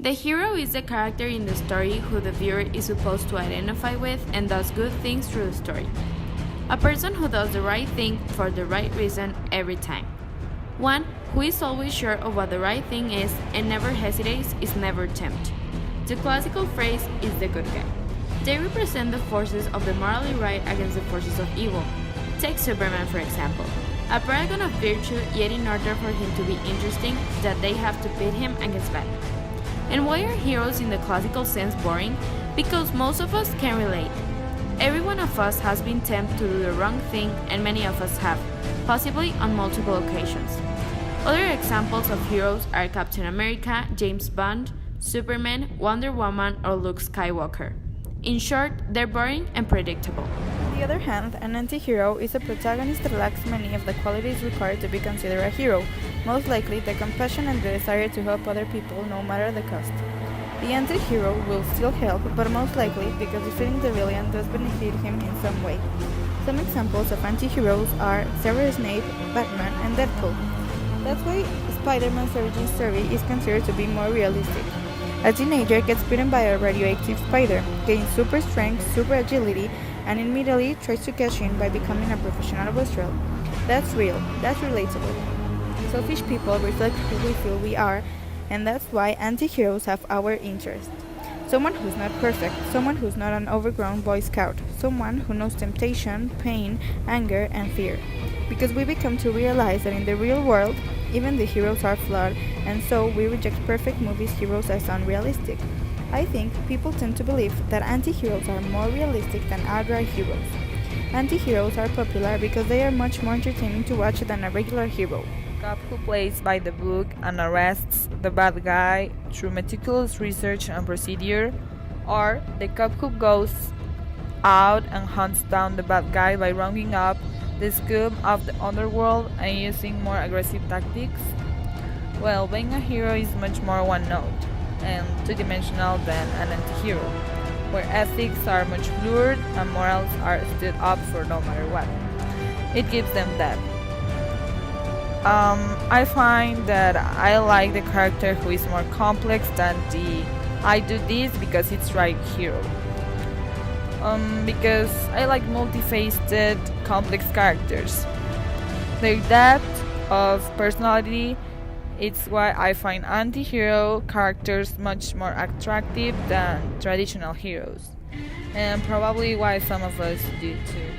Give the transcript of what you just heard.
The hero is the character in the story who the viewer is supposed to identify with and does good things through the story. A person who does the right thing for the right reason every time. One who is always sure of what the right thing is and never hesitates is never tempted. The classical phrase is the good guy. They represent the forces of the morally right against the forces of evil. Take Superman for example. A paragon of virtue, yet in order for him to be interesting, that they have to pit him against bad. And why are heroes in the classical sense boring? Because most of us can relate. Every one of us has been tempted to do the wrong thing, and many of us have, possibly on multiple occasions. Other examples of heroes are Captain America, James Bond, Superman, Wonder Woman, or Luke Skywalker. In short, they're boring and predictable. On the other hand, an anti-hero is a protagonist that lacks many of the qualities required to be considered a hero, most likely the compassion and the desire to help other people no matter the cost. The anti-hero will still help, but most likely because defeating the villain does benefit him in some way. Some examples of anti-heroes are Severus Snape, Batman, and Deadpool. That's why Spider-Man's origin story is considered to be more realistic. A teenager gets bitten by a radioactive spider, gains super strength, super agility, and immediately tries to cash in by becoming a professional wrestler. That's real, that's relatable. Selfish people reflect who we feel we are, and that's why anti-heroes have our interest. Someone who's not perfect, someone who's not an overgrown Boy Scout, someone who knows temptation, pain, anger, and fear. Because we become to realize that in the real world, even the heroes are flawed, and so we reject perfect movies heroes as unrealistic. I think people tend to believe that anti-heroes are more realistic than outright heroes. Anti-heroes are popular because they are much more entertaining to watch than a regular hero. Cop who plays by the book and arrests the bad guy through meticulous research and procedure, or the cop who goes out and hunts down the bad guy by rounding up the scum of the underworld and using more aggressive tactics. Well, being a hero is much more one-note and two-dimensional than an anti-hero, where ethics are much blurred and morals are stood up for no matter what. It gives them depth. I find that I like the character who is more complex than the I do this because it's right hero. Because I like multifaceted, complex characters. Their depth of personality, it's why I find anti-hero characters much more attractive than traditional heroes. And probably why some of us do too.